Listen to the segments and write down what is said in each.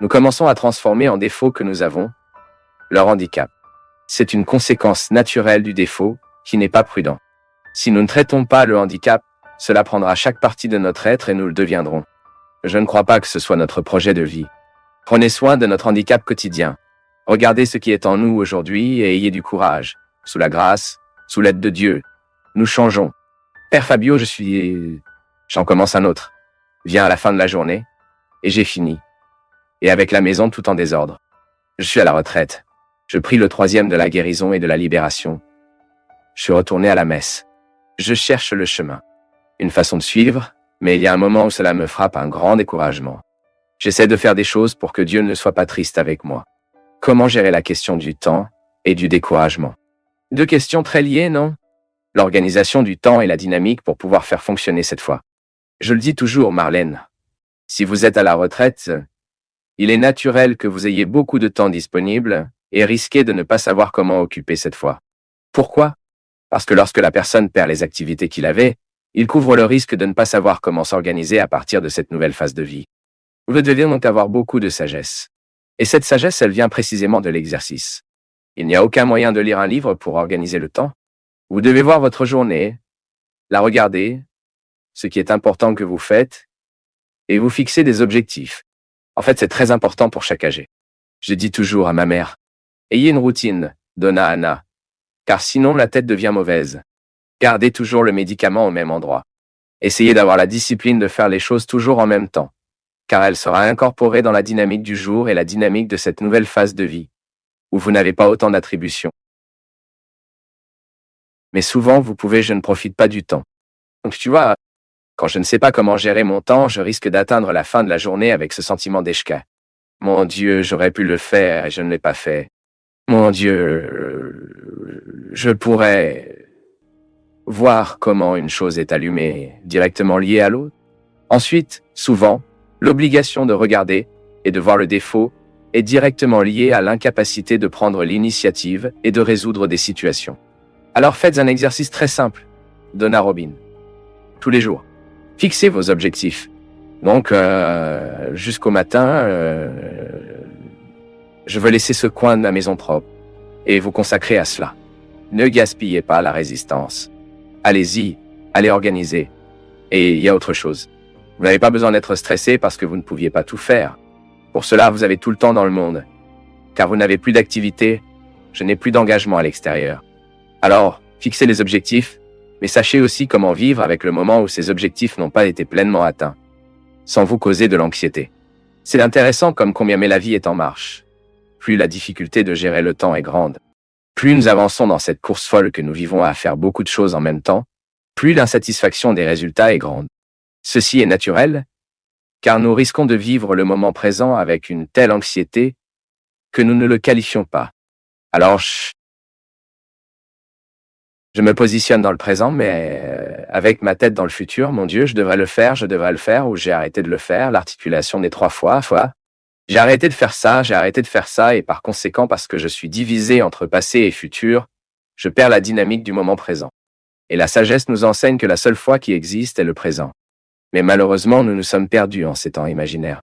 nous commençons à transformer en défaut que nous avons leur handicap. C'est une conséquence naturelle du défaut qui n'est pas prudent. Si nous ne traitons pas le handicap, cela prendra chaque partie de notre être et nous le deviendrons. Je ne crois pas que ce soit notre projet de vie. Prenez soin de notre handicap quotidien. Regardez ce qui est en nous aujourd'hui et ayez du courage. Sous la grâce, sous l'aide de Dieu, nous changeons. Père Fabio, j'en commence un autre. Viens à la fin de la journée, et j'ai fini. Et avec la maison tout en désordre. Je suis à la retraite. Je prie le 3e de la guérison et de la libération. Je suis retourné à la messe. Je cherche le chemin. Une façon de suivre, mais il y a un moment où cela me frappe un grand découragement. J'essaie de faire des choses pour que Dieu ne soit pas triste avec moi. Comment gérer la question du temps et du découragement? Deux questions très liées, non? L'organisation du temps et la dynamique pour pouvoir faire fonctionner cette foi. Je le dis toujours, Marlène. Si vous êtes à la retraite, il est naturel que vous ayez beaucoup de temps disponible et risquez de ne pas savoir comment occuper cette foi. Pourquoi? Parce que lorsque la personne perd les activités qu'il avait, il couvre le risque de ne pas savoir comment s'organiser à partir de cette nouvelle phase de vie. Vous devez donc avoir beaucoup de sagesse. Et cette sagesse, elle vient précisément de l'exercice. Il n'y a aucun moyen de lire un livre pour organiser le temps. Vous devez voir votre journée, la regarder, ce qui est important que vous faites, et vous fixer des objectifs. En fait, c'est très important pour chaque âgé. Je dis toujours à ma mère, ayez une routine, Donna Anna, car sinon la tête devient mauvaise. Gardez toujours le médicament au même endroit. Essayez d'avoir la discipline de faire les choses toujours en même temps, car elle sera incorporée dans la dynamique du jour et la dynamique de cette nouvelle phase de vie, où vous n'avez pas autant d'attributions. Mais souvent, je ne profite pas du temps. Donc tu vois, quand je ne sais pas comment gérer mon temps, je risque d'atteindre la fin de la journée avec ce sentiment d'échec. Mon Dieu, j'aurais pu le faire et je ne l'ai pas fait. Mon Dieu, je pourrais voir comment une chose est allumée directement liée à l'autre. Ensuite, souvent, l'obligation de regarder et de voir le défaut est directement liée à l'incapacité de prendre l'initiative et de résoudre des situations. Alors faites un exercice très simple, Donna Robin. Tous les jours. Fixez vos objectifs. Donc, jusqu'au matin, je veux laisser ce coin de ma maison propre et vous consacrer à cela. Ne gaspillez pas la résistance. Allez-y, allez organiser. Et il y a autre chose. Vous n'avez pas besoin d'être stressé parce que vous ne pouviez pas tout faire. Pour cela, vous avez tout le temps dans le monde. Car vous n'avez plus d'activité, je n'ai plus d'engagement à l'extérieur. Alors, fixez les objectifs, mais sachez aussi comment vivre avec le moment où ces objectifs n'ont pas été pleinement atteints, sans vous causer de l'anxiété. C'est intéressant comme combien mais la vie est en marche. Plus la difficulté de gérer le temps est grande, plus nous avançons dans cette course folle que nous vivons à faire beaucoup de choses en même temps, plus l'insatisfaction des résultats est grande. Ceci est naturel, car nous risquons de vivre le moment présent avec une telle anxiété que nous ne le qualifions pas. Alors, je me positionne dans le présent, mais avec ma tête dans le futur, mon Dieu, je devrais le faire, ou j'ai arrêté de le faire, l'articulation des 3 fois. J'ai arrêté de faire ça, et par conséquent, parce que je suis divisé entre passé et futur, je perds la dynamique du moment présent. Et la sagesse nous enseigne que la seule foi qui existe est le présent. Mais malheureusement, nous nous sommes perdus en ces temps imaginaires.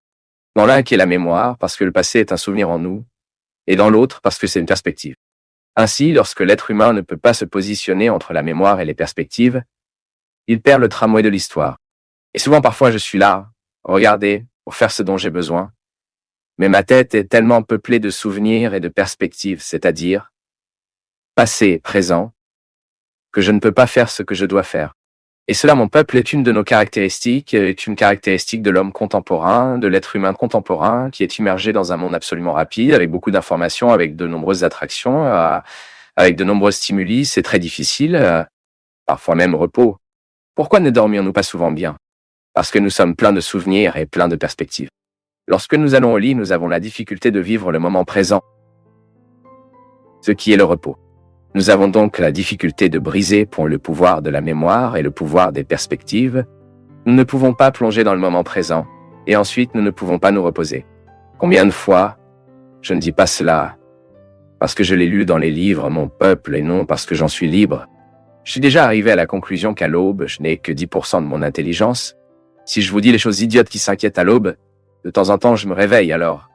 Dans l'un qui est la mémoire, parce que le passé est un souvenir en nous, et dans l'autre, parce que c'est une perspective. Ainsi, lorsque l'être humain ne peut pas se positionner entre la mémoire et les perspectives, il perd le tramway de l'histoire. Et souvent, parfois, je suis là, regardez, pour faire ce dont j'ai besoin. Mais ma tête est tellement peuplée de souvenirs et de perspectives, c'est-à-dire passé, présent, que je ne peux pas faire ce que je dois faire. Et cela, mon peuple, est une de nos caractéristiques, est une caractéristique de l'homme contemporain, de l'être humain contemporain, qui est immergé dans un monde absolument rapide, avec beaucoup d'informations, avec de nombreuses attractions, avec de nombreux stimuli. C'est très difficile, parfois même repos. Pourquoi ne dormions-nous pas souvent bien? Parce que nous sommes pleins de souvenirs et pleins de perspectives. Lorsque nous allons au lit, nous avons la difficulté de vivre le moment présent, ce qui est le repos. Nous avons donc la difficulté de briser pour le pouvoir de la mémoire et le pouvoir des perspectives. Nous ne pouvons pas plonger dans le moment présent, et ensuite nous ne pouvons pas nous reposer. Combien de fois, je ne dis pas cela parce que je l'ai lu dans les livres, mon peuple, et non parce que j'en suis libre. Je suis déjà arrivé à la conclusion qu'à l'aube, je n'ai que 10% de mon intelligence. Si je vous dis les choses idiotes qui s'inquiètent à l'aube, de temps en temps je me réveille alors.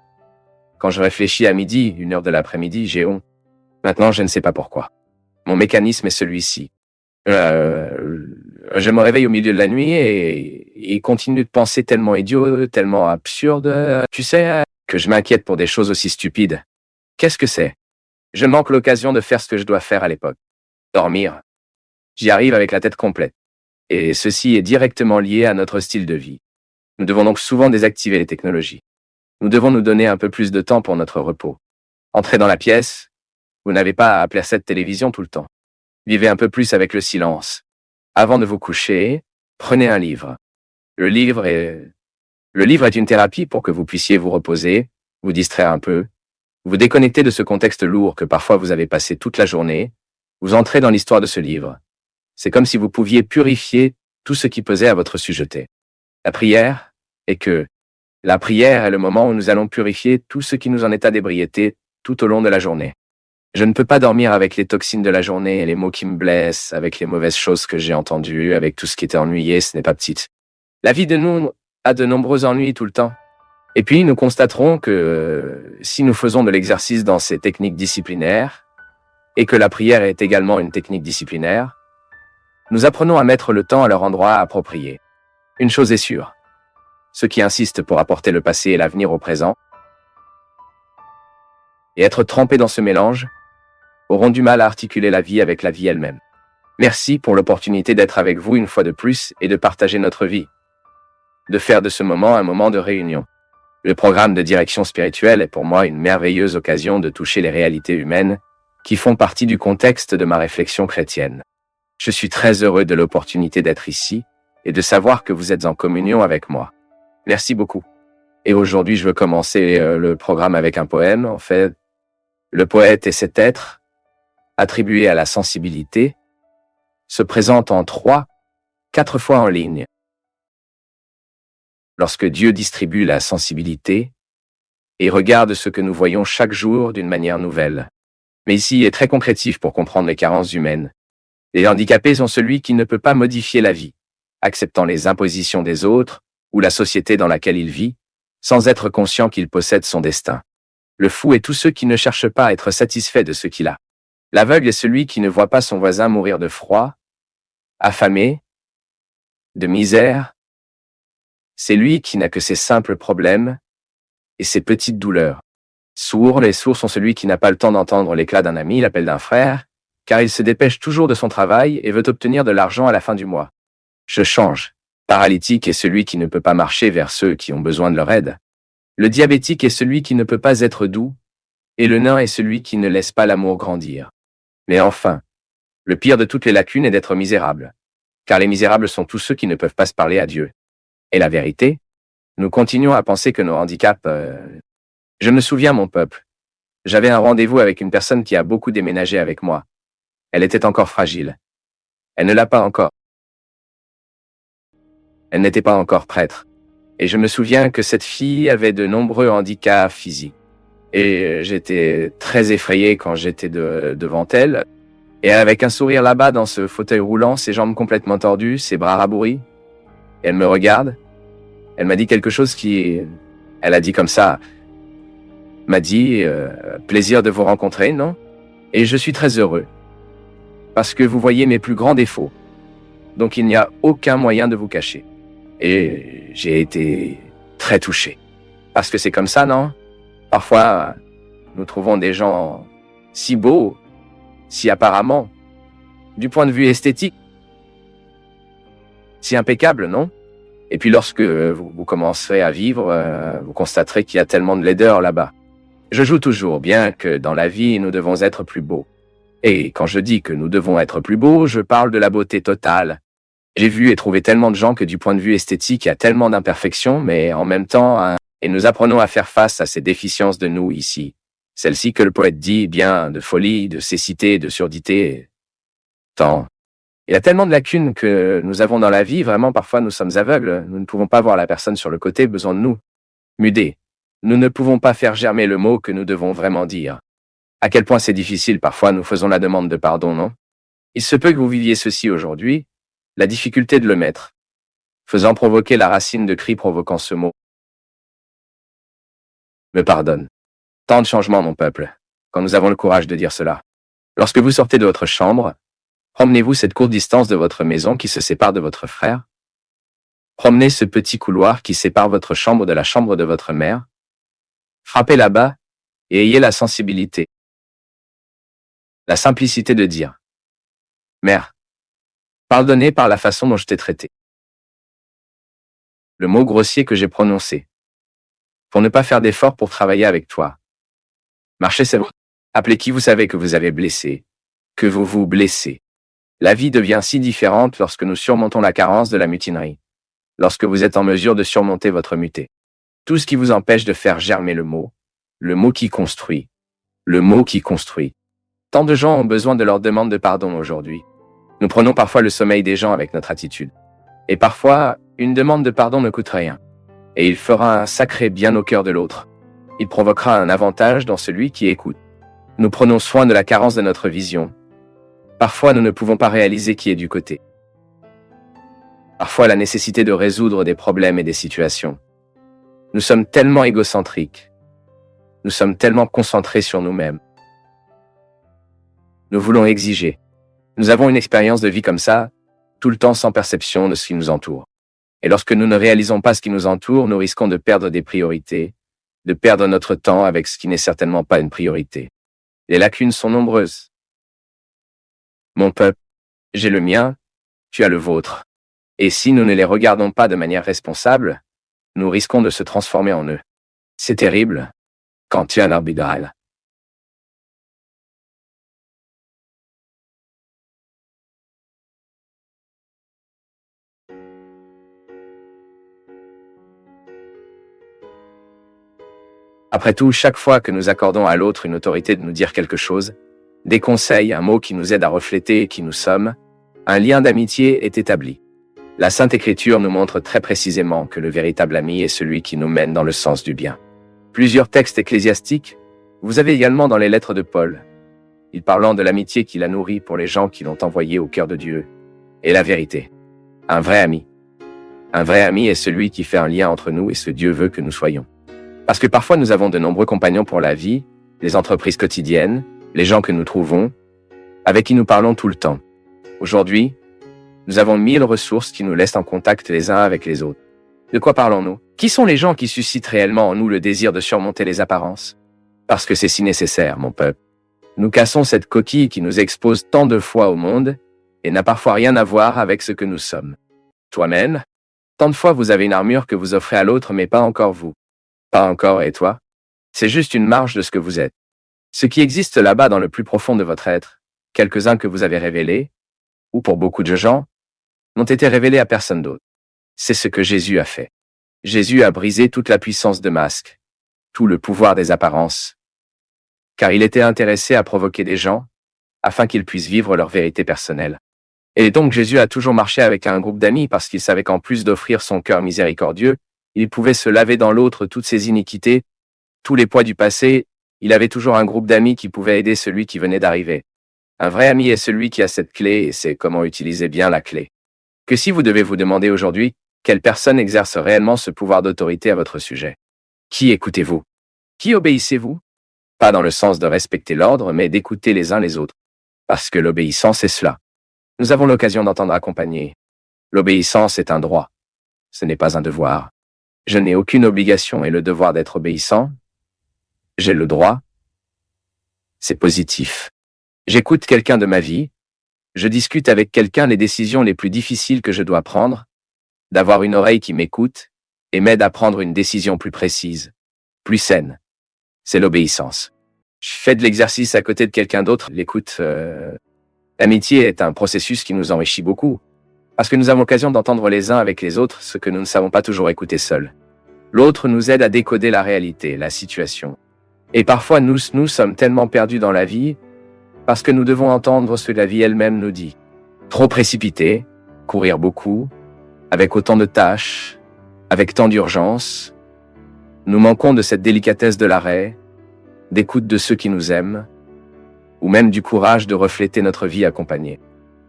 Quand je réfléchis à midi, 1 heure de l'après-midi, j'ai honte. Maintenant, je ne sais pas pourquoi. Mon mécanisme est celui-ci. Je me réveille au milieu de la nuit et continue de penser tellement idiot, tellement absurde, tu sais, que je m'inquiète pour des choses aussi stupides. Qu'est-ce que c'est? Je manque l'occasion de faire ce que je dois faire à l'époque. Dormir. J'y arrive avec la tête complète. Et ceci est directement lié à notre style de vie. Nous devons donc souvent désactiver les technologies. Nous devons nous donner un peu plus de temps pour notre repos. Entrez dans la pièce. Vous n'avez pas à appeler cette télévision tout le temps. Vivez un peu plus avec le silence. Avant de vous coucher, prenez un livre. Le livre est une thérapie pour que vous puissiez vous reposer, vous distraire un peu, vous déconnecter de ce contexte lourd que parfois vous avez passé toute la journée, vous entrez dans l'histoire de ce livre. C'est comme si vous pouviez purifier tout ce qui pesait à votre sujeté. La prière est le moment où nous allons purifier tout ce qui nous en est à d'ébriété tout au long de la journée. Je ne peux pas dormir avec les toxines de la journée et les mots qui me blessent, avec les mauvaises choses que j'ai entendues, avec tout ce qui était ennuyé, ce n'est pas petite. La vie de nous a de nombreux ennuis tout le temps. Et puis, nous constaterons que si nous faisons de l'exercice dans ces techniques disciplinaires, et que la prière est également une technique disciplinaire, nous apprenons à mettre le temps à leur endroit approprié. Une chose est sûre. Ceux qui insistent pour apporter le passé et l'avenir au présent, et être trempés dans ce mélange, auront du mal à articuler la vie avec la vie elle-même. Merci pour l'opportunité d'être avec vous une fois de plus et de partager notre vie. De faire de ce moment un moment de réunion. Le programme de direction spirituelle est pour moi une merveilleuse occasion de toucher les réalités humaines qui font partie du contexte de ma réflexion chrétienne. Je suis très heureux de l'opportunité d'être ici et de savoir que vous êtes en communion avec moi. Merci beaucoup. Et aujourd'hui, je veux commencer le programme avec un poème. En fait, le poète est cet être attribué à la sensibilité, se présente en 4 fois en ligne. Lorsque Dieu distribue la sensibilité et regarde ce que nous voyons chaque jour d'une manière nouvelle. Mais ici, il est très concrétif pour comprendre les carences humaines. Les handicapés sont celui qui ne peut pas modifier la vie, acceptant les impositions des autres ou la société dans laquelle il vit, sans être conscient qu'il possède son destin. Le fou est tous ceux qui ne cherchent pas à être satisfaits de ce qu'il a. L'aveugle est celui qui ne voit pas son voisin mourir de froid, affamé, de misère. C'est lui qui n'a que ses simples problèmes et ses petites douleurs. Les sourds sont celui qui n'a pas le temps d'entendre l'éclat d'un ami, l'appel d'un frère, car il se dépêche toujours de son travail et veut obtenir de l'argent à la fin du mois. Je change. Paralytique est celui qui ne peut pas marcher vers ceux qui ont besoin de leur aide. Le diabétique est celui qui ne peut pas être doux, et le nain est celui qui ne laisse pas l'amour grandir. Mais enfin, le pire de toutes les lacunes est d'être misérable, car les misérables sont tous ceux qui ne peuvent pas se parler à Dieu. Et la vérité, nous continuons à penser que nos handicaps... Je me souviens, mon peuple, j'avais un rendez-vous avec une personne qui a beaucoup déménagé avec moi. Elle était encore fragile. Elle ne l'a pas encore. Elle n'était pas encore prêtre. Et je me souviens que cette fille avait de nombreux handicaps physiques. Et j'étais très effrayé quand j'étais devant elle. Et avec un sourire là-bas dans ce fauteuil roulant, ses jambes complètement tordues, ses bras rabougris. Et elle me regarde. Elle m'a dit quelque chose elle a dit comme ça, m'a dit « Plaisir de vous rencontrer, non ?» Et je suis très heureux. Parce que vous voyez mes plus grands défauts. Donc il n'y a aucun moyen de vous cacher. Et j'ai été très touché. Parce que c'est comme ça, non? Parfois, nous trouvons des gens si beaux, si apparemment, du point de vue esthétique, si impeccables, non? Et puis lorsque vous commencerez à vivre, vous constaterez qu'il y a tellement de laideur là-bas. Je joue toujours, bien que dans la vie, nous devons être plus beaux. Et quand je dis que nous devons être plus beaux, je parle de la beauté totale. J'ai vu et trouvé tellement de gens que du point de vue esthétique, il y a tellement d'imperfections, mais en même temps, et nous apprenons à faire face à ces déficiences de nous ici. Celles-ci que le poète dit bien de folie, de cécité, de surdité. Tant. Il y a tellement de lacunes que nous avons dans la vie, vraiment parfois nous sommes aveugles, nous ne pouvons pas voir la personne sur le côté, besoin de nous. Mudés. Nous ne pouvons pas faire germer le mot que nous devons vraiment dire. À quel point c'est difficile, parfois nous faisons la demande de pardon, non? Il se peut que vous viviez ceci aujourd'hui, la difficulté de le mettre, faisant provoquer la racine de cri provoquant ce mot. Me pardonne. Tant de changements, mon peuple, quand nous avons le courage de dire cela. Lorsque vous sortez de votre chambre, promenez-vous cette courte distance de votre maison qui se sépare de votre frère. Promenez ce petit couloir qui sépare votre chambre de la chambre de votre mère. Frappez là-bas et ayez la sensibilité, la simplicité de dire « Mère, pardonnez par la façon dont je t'ai traité. » Le mot grossier que j'ai prononcé. Pour ne pas faire d'effort pour travailler avec toi. Marchez, c'est bon. Appelez qui vous savez que vous avez blessé, que vous vous blessez. La vie devient si différente lorsque nous surmontons la carence de la mutinerie. Lorsque vous êtes en mesure de surmonter votre muté. Tout ce qui vous empêche de faire germer le mot qui construit. Le mot qui construit. Tant de gens ont besoin de leur demande de pardon aujourd'hui. Nous prenons parfois le sommeil des gens avec notre attitude. Et parfois, une demande de pardon ne coûte rien. Et il fera un sacré bien au cœur de l'autre. Il provoquera un avantage dans celui qui écoute. Nous prenons soin de la carence de notre vision. Parfois, nous ne pouvons pas réaliser qui est du côté. Parfois, la nécessité de résoudre des problèmes et des situations. Nous sommes tellement égocentriques. Nous sommes tellement concentrés sur nous-mêmes. Nous voulons exiger. Nous avons une expérience de vie comme ça, tout le temps sans perception de ce qui nous entoure. Et lorsque nous ne réalisons pas ce qui nous entoure, nous risquons de perdre des priorités, de perdre notre temps avec ce qui n'est certainement pas une priorité. Les lacunes sont nombreuses. Mon peuple, j'ai le mien, tu as le vôtre. Et si nous ne les regardons pas de manière responsable, nous risquons de se transformer en eux. C'est terrible quand tu es un arbitre. Après tout, chaque fois que nous accordons à l'autre une autorité de nous dire quelque chose, des conseils, un mot qui nous aide à refléter qui nous sommes, un lien d'amitié est établi. La Sainte Écriture nous montre très précisément que le véritable ami est celui qui nous mène dans le sens du bien. Plusieurs textes ecclésiastiques, vous avez également dans les lettres de Paul, il parlant de l'amitié qu'il a nourrie pour les gens qui l'ont envoyé au cœur de Dieu, et la vérité. Un vrai ami. Un vrai ami est celui qui fait un lien entre nous et ce Dieu veut que nous soyons. Parce que parfois nous avons de nombreux compagnons pour la vie, les entreprises quotidiennes, les gens que nous trouvons, avec qui nous parlons tout le temps. Aujourd'hui, nous avons 1000 ressources qui nous laissent en contact les uns avec les autres. De quoi parlons-nous? Qui sont les gens qui suscitent réellement en nous le désir de surmonter les apparences? Parce que c'est si nécessaire, mon peuple. Nous cassons cette coquille qui nous expose tant de fois au monde et n'a parfois rien à voir avec ce que nous sommes. Toi-même, tant de fois vous avez une armure que vous offrez à l'autre mais pas encore vous. Pas encore et toi? C'est juste une marge de ce que vous êtes. Ce qui existe là-bas dans le plus profond de votre être, quelques-uns que vous avez révélés, ou pour beaucoup de gens, n'ont été révélés à personne d'autre. C'est ce que Jésus a fait. Jésus a brisé toute la puissance de masque, tout le pouvoir des apparences, car il était intéressé à provoquer des gens, afin qu'ils puissent vivre leur vérité personnelle. Et donc Jésus a toujours marché avec un groupe d'amis parce qu'il savait qu'en plus d'offrir son cœur miséricordieux, il pouvait se laver dans l'autre toutes ses iniquités, tous les poids du passé, il avait toujours un groupe d'amis qui pouvait aider celui qui venait d'arriver. Un vrai ami est celui qui a cette clé et sait comment utiliser bien la clé. Que si vous devez vous demander aujourd'hui, quelle personne exerce réellement ce pouvoir d'autorité à votre sujet? Qui écoutez-vous? Qui obéissez-vous? Pas dans le sens de respecter l'ordre, mais d'écouter les uns les autres. Parce que l'obéissance est cela. Nous avons l'occasion d'entendre accompagner. L'obéissance est un droit. Ce n'est pas un devoir. Je n'ai aucune obligation et le devoir d'être obéissant. J'ai le droit. C'est positif. J'écoute quelqu'un de ma vie. Je discute avec quelqu'un les décisions les plus difficiles que je dois prendre. D'avoir une oreille qui m'écoute et m'aide à prendre une décision plus précise, plus saine. C'est l'obéissance. Je fais de l'exercice à côté de quelqu'un d'autre. L'écoute, l'amitié est un processus qui nous enrichit beaucoup. Parce que nous avons l'occasion d'entendre les uns avec les autres ce que nous ne savons pas toujours écouter seuls. L'autre nous aide à décoder la réalité, la situation. Et parfois nous sommes tellement perdus dans la vie parce que nous devons entendre ce que la vie elle-même nous dit. Trop précipité, courir beaucoup, avec autant de tâches, avec tant d'urgence. Nous manquons de cette délicatesse de l'arrêt, d'écoute de ceux qui nous aiment, ou même du courage de refléter notre vie accompagnée.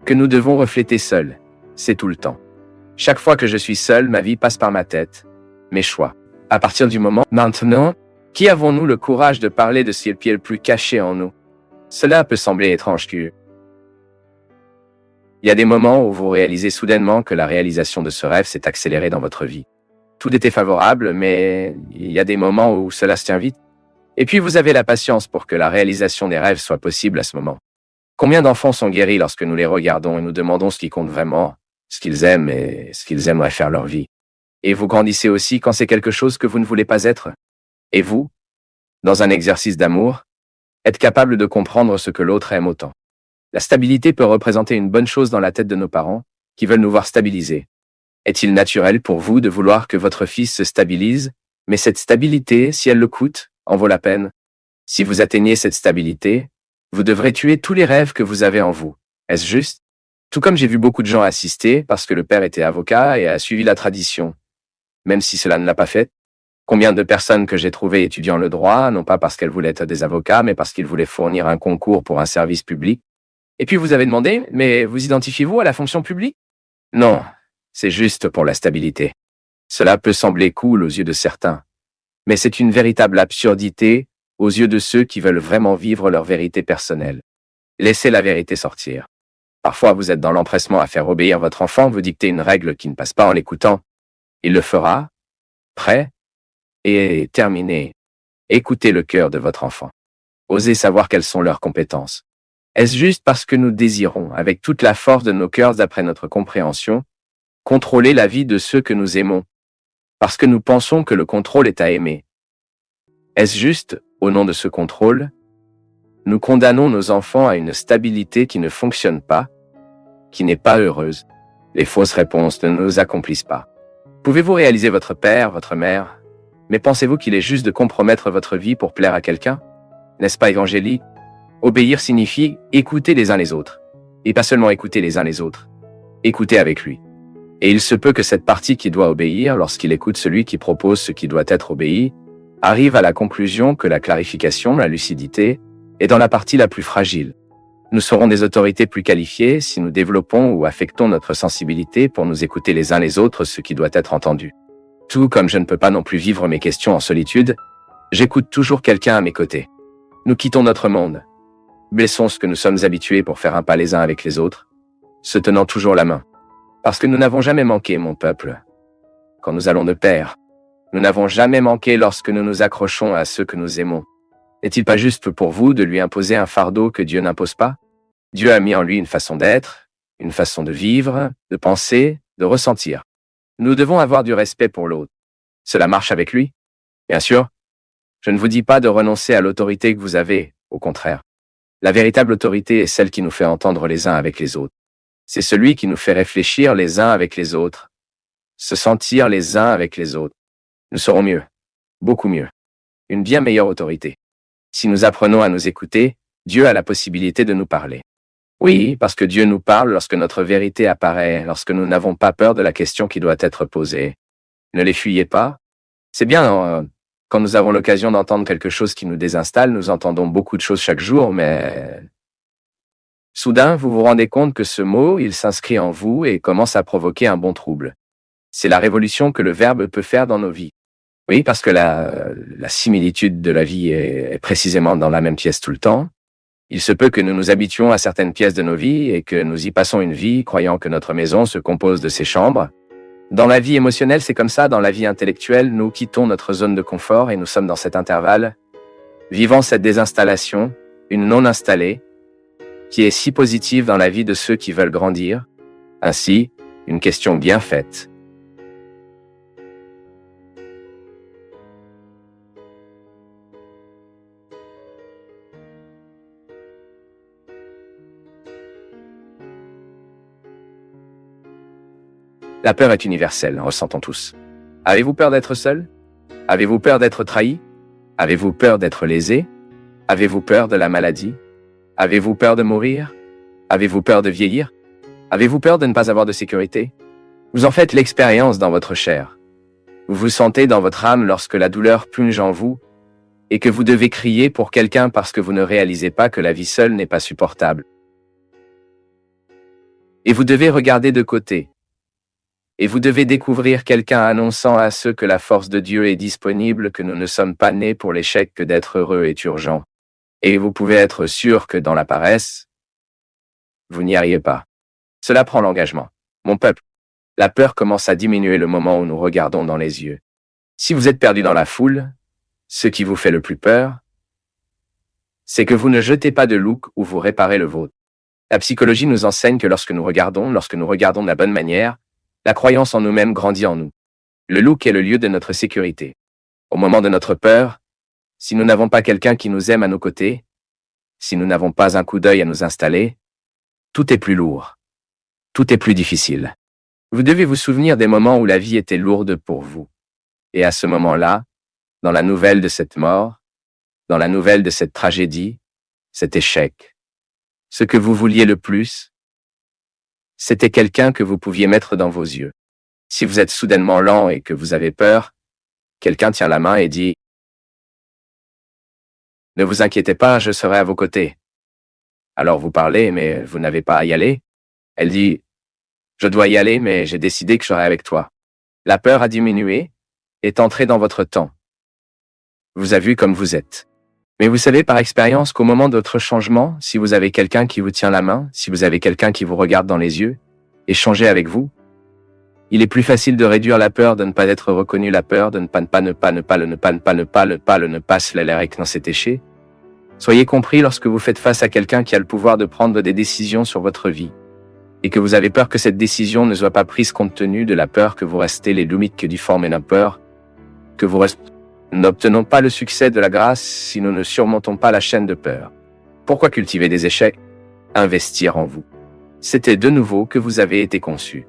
Que nous devons refléter seuls, c'est tout le temps. Chaque fois que je suis seul, ma vie passe par ma tête, mes choix. À partir du moment maintenant Qui avons-nous le courage de parler de ce qui est le plus caché en nous? Cela peut sembler étrange. Il y a des moments où vous réalisez soudainement que la réalisation de ce rêve s'est accélérée dans votre vie. Tout était favorable, mais il y a des moments où cela se tient vite. Et puis vous avez la patience pour que la réalisation des rêves soit possible à ce moment. Combien d'enfants sont guéris lorsque nous les regardons et nous demandons ce qui compte vraiment, ce qu'ils aiment et ce qu'ils aimeraient faire leur vie. Et vous grandissez aussi quand c'est quelque chose que vous ne voulez pas être. Et vous, dans un exercice d'amour, êtes capable de comprendre ce que l'autre aime autant. La stabilité peut représenter une bonne chose dans la tête de nos parents, qui veulent nous voir stabilisés. Est-il naturel pour vous de vouloir que votre fils se stabilise, mais cette stabilité, si elle le coûte, en vaut la peine? Si vous atteignez cette stabilité, vous devrez tuer tous les rêves que vous avez en vous. Est-ce juste? Tout comme j'ai vu beaucoup de gens assister parce que le père était avocat et a suivi la tradition, même si cela ne l'a pas fait. Combien de personnes que j'ai trouvées étudiant le droit, non pas parce qu'elles voulaient être des avocats, mais parce qu'ils voulaient fournir un concours pour un service public. Et puis vous avez demandé, mais vous identifiez-vous à la fonction publique? Non, c'est juste pour la stabilité. Cela peut sembler cool aux yeux de certains, mais c'est une véritable absurdité aux yeux de ceux qui veulent vraiment vivre leur vérité personnelle. Laissez la vérité sortir. Parfois vous êtes dans l'empressement à faire obéir votre enfant, vous dictez une règle qui ne passe pas en l'écoutant. Il le fera, prêt, et terminé. Écoutez le cœur de votre enfant. Osez savoir quelles sont leurs compétences. Est-ce juste parce que nous désirons, avec toute la force de nos cœurs d'après notre compréhension, contrôler la vie de ceux que nous aimons, parce que nous pensons que le contrôle est à aimer? Est-ce juste, au nom de ce contrôle, nous condamnons nos enfants à une stabilité qui ne fonctionne pas, qui n'est pas heureuse? Les fausses réponses ne nous accomplissent pas. Pouvez-vous réaliser votre père, votre mère, mais pensez-vous qu'il est juste de compromettre votre vie pour plaire à quelqu'un? N'est-ce pas évangélique? Obéir signifie écouter les uns les autres. Et pas seulement écouter les uns les autres. Écouter avec lui. Et il se peut que cette partie qui doit obéir, lorsqu'il écoute celui qui propose ce qui doit être obéi, arrive à la conclusion que la clarification, la lucidité, est dans la partie la plus fragile. Nous serons des autorités plus qualifiées si nous développons ou affectons notre sensibilité pour nous écouter les uns les autres ce qui doit être entendu. Tout comme je ne peux pas non plus vivre mes questions en solitude, j'écoute toujours quelqu'un à mes côtés. Nous quittons notre monde. Blessons ce que nous sommes habitués pour faire un pas les uns avec les autres, se tenant toujours la main. Parce que nous n'avons jamais manqué, mon peuple. Quand nous allons de pair, nous n'avons jamais manqué lorsque nous nous accrochons à ceux que nous aimons. N'est-il pas juste pour vous de lui imposer un fardeau que Dieu n'impose pas? Dieu a mis en lui une façon d'être, une façon de vivre, de penser, de ressentir. Nous devons avoir du respect pour l'autre. Cela marche avec lui? Bien sûr. Je ne vous dis pas de renoncer à l'autorité que vous avez, au contraire. La véritable autorité est celle qui nous fait entendre les uns avec les autres. C'est celui qui nous fait réfléchir les uns avec les autres, se sentir les uns avec les autres. Nous serons mieux, beaucoup mieux, une bien meilleure autorité. Si nous apprenons à nous écouter, Dieu a la possibilité de nous parler. Oui, parce que Dieu nous parle lorsque notre vérité apparaît, lorsque nous n'avons pas peur de la question qui doit être posée. Ne les fuyez pas. C'est bien, quand nous avons l'occasion d'entendre quelque chose qui nous désinstalle, nous entendons beaucoup de choses chaque jour, mais soudain, vous vous rendez compte que ce mot, il s'inscrit en vous et commence à provoquer un bon trouble. C'est la révolution que le verbe peut faire dans nos vies. Oui, parce que la similitude de la vie est précisément dans la même pièce tout le temps. Il se peut que nous nous habituions à certaines pièces de nos vies et que nous y passons une vie croyant que notre maison se compose de ces chambres. Dans la vie émotionnelle, c'est comme ça. Dans la vie intellectuelle, nous quittons notre zone de confort et nous sommes dans cet intervalle, vivant cette désinstallation, une non-installée, qui est si positive dans la vie de ceux qui veulent grandir. Ainsi, une question bien faite. La peur est universelle, ressentons tous. Avez-vous peur d'être seul? Avez-vous peur d'être trahi? Avez-vous peur d'être lésé? Avez-vous peur de la maladie? Avez-vous peur de mourir? Avez-vous peur de vieillir? Avez-vous peur de ne pas avoir de sécurité? Vous en faites l'expérience dans votre chair. Vous vous sentez dans votre âme lorsque la douleur plonge en vous et que vous devez crier pour quelqu'un parce que vous ne réalisez pas que la vie seule n'est pas supportable. Et vous devez regarder de côté. Et vous devez découvrir quelqu'un annonçant à ceux que la force de Dieu est disponible, que nous ne sommes pas nés pour l'échec, que d'être heureux est urgent. Et vous pouvez être sûr que dans la paresse, vous n'y arrivez pas. Cela prend l'engagement. Mon peuple, la peur commence à diminuer le moment où nous regardons dans les yeux. Si vous êtes perdu dans la foule, ce qui vous fait le plus peur, c'est que vous ne jetez pas de look ou vous réparez le vôtre. La psychologie nous enseigne que lorsque nous regardons de la bonne manière, la croyance en nous-mêmes grandit en nous. Le look est le lieu de notre sécurité. Au moment de notre peur, si nous n'avons pas quelqu'un qui nous aime à nos côtés, si nous n'avons pas un coup d'œil à nous installer, tout est plus lourd. Tout est plus difficile. Vous devez vous souvenir des moments où la vie était lourde pour vous. Et à ce moment-là, dans la nouvelle de cette mort, dans la nouvelle de cette tragédie, cet échec, ce que vous vouliez le plus, c'était quelqu'un que vous pouviez mettre dans vos yeux. Si vous êtes soudainement lent et que vous avez peur, quelqu'un tient la main et dit « Ne vous inquiétez pas, je serai à vos côtés. » Alors vous parlez, mais vous n'avez pas à y aller. Elle dit « Je dois y aller, mais j'ai décidé que je serai avec toi. » La peur a diminué, est entrée dans votre temps. Vous avez vu comme vous êtes. Mais vous savez par expérience qu'au moment de votre changement, si vous avez quelqu'un qui vous tient la main, si vous avez quelqu'un qui vous regarde dans les yeux, échanger avec vous, il est plus facile de réduire la peur de ne pas être reconnu, la peur de ne pas se l'air dans cet échec. Soyez compris lorsque vous faites face à quelqu'un qui a le pouvoir de prendre des décisions sur votre vie, et que vous avez peur que cette décision ne soit pas prise compte tenu de la peur que vous restez les limites que difforment la peur, que vous n'obtenons pas le succès de la grâce si nous ne surmontons pas la chaîne de peur. Pourquoi cultiver des échecs? Investir en vous. C'était de nouveau que vous avez été conçu.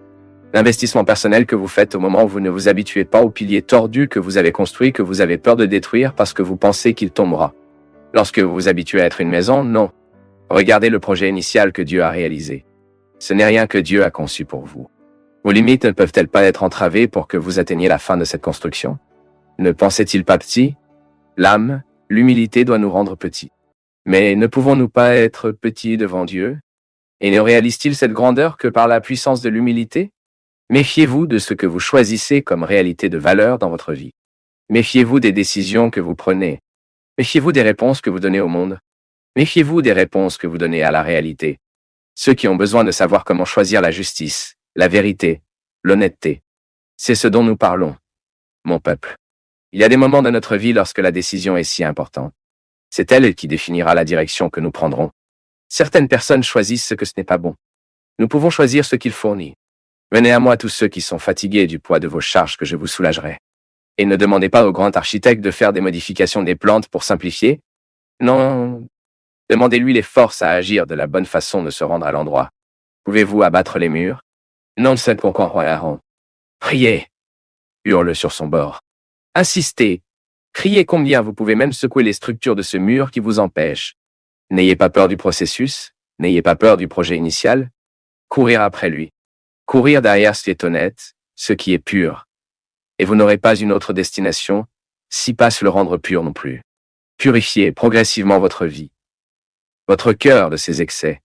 L'investissement personnel que vous faites au moment où vous ne vous habituez pas au pilier tordu que vous avez construit, que vous avez peur de détruire parce que vous pensez qu'il tombera. Lorsque vous vous habituez à être une maison, non. Regardez le projet initial que Dieu a réalisé. Ce n'est rien que Dieu a conçu pour vous. Vos limites ne peuvent-elles pas être entravées pour que vous atteigniez la fin de cette construction? Ne pensait-il pas petit? L'âme, l'humilité doit nous rendre petits. Mais ne pouvons-nous pas être petits devant Dieu? Et ne réalise-t-il cette grandeur que par la puissance de l'humilité? Méfiez-vous de ce que vous choisissez comme réalité de valeur dans votre vie. Méfiez-vous des décisions que vous prenez. Méfiez-vous des réponses que vous donnez au monde. Méfiez-vous des réponses que vous donnez à la réalité. Ceux qui ont besoin de savoir comment choisir la justice, la vérité, l'honnêteté. C'est ce dont nous parlons, mon peuple. Il y a des moments de notre vie lorsque la décision est si importante. C'est elle qui définira la direction que nous prendrons. Certaines personnes choisissent ce que ce n'est pas bon. Nous pouvons choisir ce qu'il fournit. Venez à moi tous ceux qui sont fatigués du poids de vos charges que je vous soulagerai. Et ne demandez pas au grand architecte de faire des modifications des plantes pour simplifier. Non, demandez-lui les forces à agir de la bonne façon de se rendre à l'endroit. Pouvez-vous abattre les murs? Non, c'est qu'on croiront. Priez. Hurle sur son bord. Insistez. Criez combien vous pouvez même secouer les structures de ce mur qui vous empêchent. N'ayez pas peur du processus. N'ayez pas peur du projet initial. Courir après lui. Courir derrière ce qui est honnête, ce qui est pur. Et vous n'aurez pas une autre destination, si pas se le rendre pur non plus. Purifiez progressivement votre vie, votre cœur de ces excès,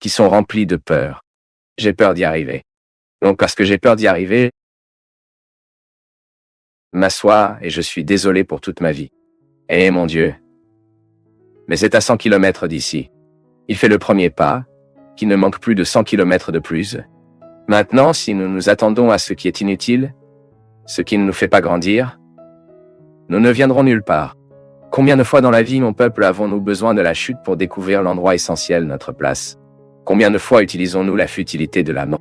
qui sont remplis de peur. J'ai peur d'y arriver. Donc parce que j'ai peur d'y arriver, m'assois et je suis désolé pour toute ma vie. Eh mon Dieu. Mais c'est à 100 km d'ici. Il fait le premier pas, qui ne manque plus de 100 km de plus. Maintenant, si nous nous attendons à ce qui est inutile, ce qui ne nous fait pas grandir, nous ne viendrons nulle part. Combien de fois dans la vie, mon peuple, avons-nous besoin de la chute pour découvrir l'endroit essentiel, notre place? Combien de fois utilisons-nous la futilité de la mort?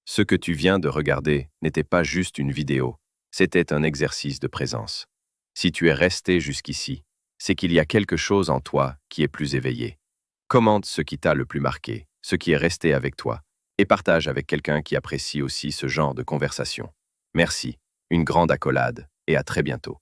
Ce que tu viens de regarder n'était pas juste une vidéo, c'était un exercice de présence. Si tu es resté jusqu'ici, c'est qu'il y a quelque chose en toi qui est plus éveillé. Commente ce qui t'a le plus marqué, ce qui est resté avec toi, et partage avec quelqu'un qui apprécie aussi ce genre de conversation. Merci, une grande accolade, et à très bientôt.